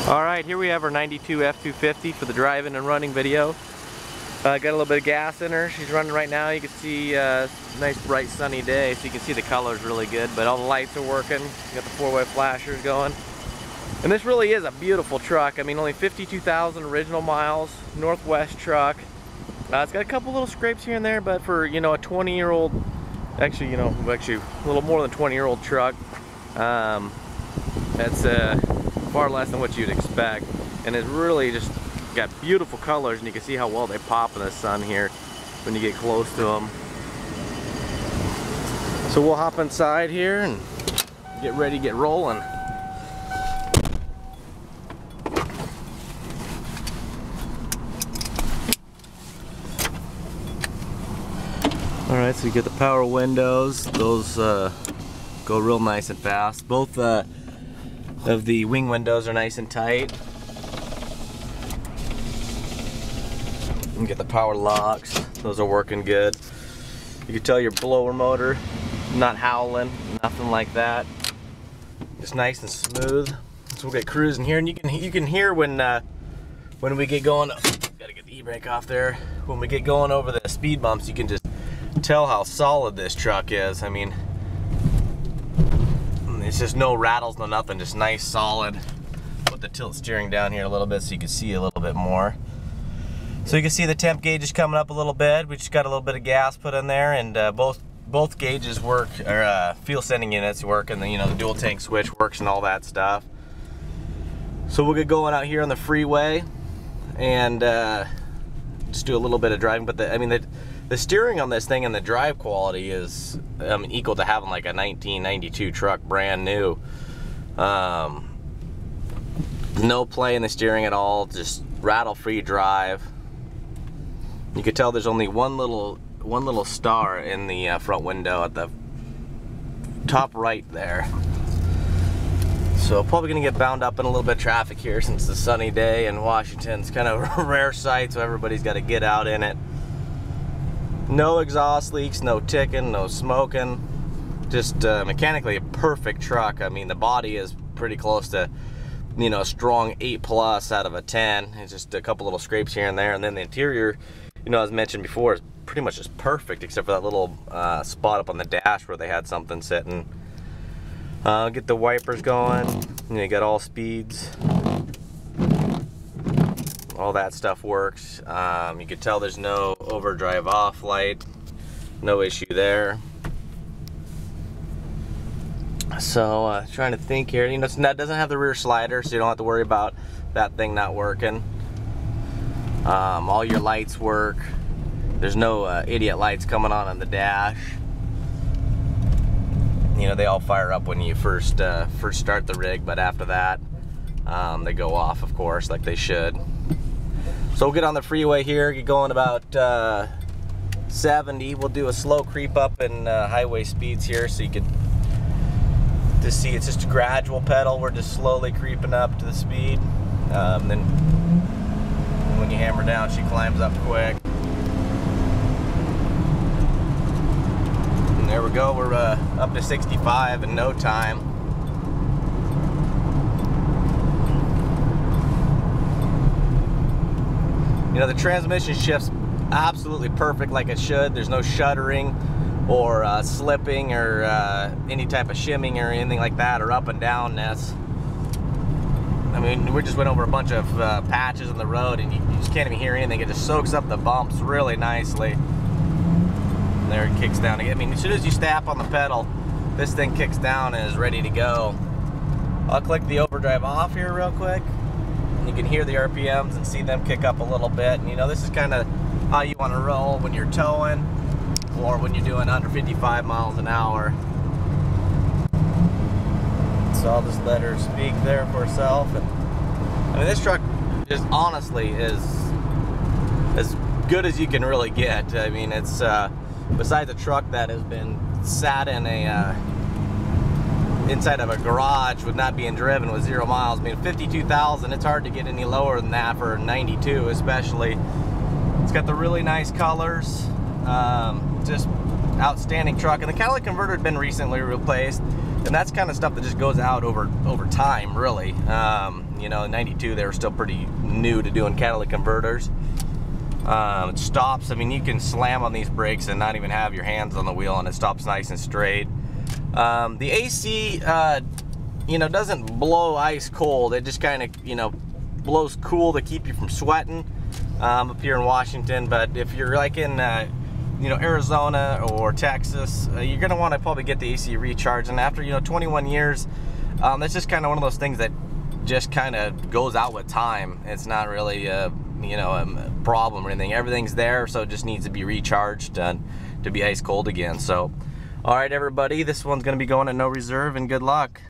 Alright, here we have our 92 F250 for the driving and running video. Got a little bit of gas in her. She's running right now. You can see nice bright sunny day, so you can see the colors really good, but all the lights are working. You got the four-way flashers going. And this really is a beautiful truck. I mean, only 52,000 original miles, Northwest truck. It's got a couple little scrapes here and there, but for, you know, a 20-year-old, actually a little more than 20-year-old truck, that's far less than what you'd expect. And it's really just got beautiful colors, and you can see how well they pop in the sun here when you get close to them. So we'll hop inside here and get ready to get rolling. Alright, so you get the power windows. Those go real nice and fast. Both of the wing windows are nice and tight. You get the power locks. Those are working good. You can tell your blower motor not howling, nothing like that. Just nice and smooth. So we'll get cruising here, and you can hear when we get going. Gotta get the e-brake off there. When we get going over the speed bumps, you can just tell how solid this truck is. I mean, it's just no rattles, no nothing, just nice, solid. Put the tilt steering down here a little bit so you can see a little bit more. So you can see the temp gauge is coming up a little bit. We just got a little bit of gas put in there, and both gauges work, or fuel sending units work, and the dual tank switch works and all that stuff. So we'll get going out here on the freeway and just do a little bit of driving. But the steering on this thing and the drive quality is equal to having like a 1992 truck, brand new. No play in the steering at all, just rattle-free drive. You can tell there's only one little star in the front window at the top right there. So probably gonna get bound up in a little bit of traffic here since it's a sunny day, and Washington's kind of a rare sight, so everybody's got to get out in it. No exhaust leaks, no ticking, no smoking. Just mechanically a perfect truck. I mean, the body is pretty close to, a strong 8+ out of a 10. It's just a couple little scrapes here and there, and then the interior, as mentioned before, is pretty much just perfect except for that little spot up on the dash where they had something sitting. Get the wipers going. You got all speeds. All that stuff works. You can tell there's no overdrive off light, no issue there. So trying to think here, it doesn't have the rear slider, so you don't have to worry about that thing not working. All your lights work. There's no idiot lights coming on the dash. They all fire up when you first start the rig, but after that they go off, of course, like they should. So we'll get on the freeway here, get going about 70. We'll do a slow creep up in highway speeds here, so you can just see it's just a gradual pedal. We're just slowly creeping up to the speed. Then when you hammer down, she climbs up quick. And there we go, we're up to 65 in no time. The transmission shifts absolutely perfect like it should. There's no shuddering or slipping or any type of shimming or anything like that, or up and downness. I mean, we just went over a bunch of patches on the road, and you just can't even hear anything. It just soaks up the bumps really nicely. And there it kicks down again. I mean, as soon as you step on the pedal, this thing kicks down and is ready to go. I'll click the overdrive off here real quick. You can hear the RPMs and see them kick up a little bit. And this is kind of how you want to roll when you're towing or when you're doing under 55 miles an hour. So I'll just let her speak there for herself. And I mean, this truck just honestly is as good as you can really get. I mean, it's besides a truck that has been sat in a inside of a garage with not being driven with 0 miles. I mean, 52,000, it's hard to get any lower than that for 92 especially. It's got the really nice colors, just outstanding truck. And the catalytic converter had been recently replaced. And that's kind of stuff that just goes out over time, really. You know, in 92 they were still pretty new to doing catalytic converters. It stops, I mean, you can slam on these brakes and not even have your hands on the wheel, and it stops nice and straight. The AC, you know, doesn't blow ice cold. It just kind of, you know, blows cool to keep you from sweating up here in Washington. But if you're like in, you know, Arizona or Texas, you're gonna want to probably get the AC recharged. And after, you know, 21 years, that's just kind of one of those things that just kind of goes out with time. It's not really you know, a problem or anything. Everything's there, so it just needs to be recharged to be ice cold again. So all right, everybody, this one's going to be going at no reserve, and good luck.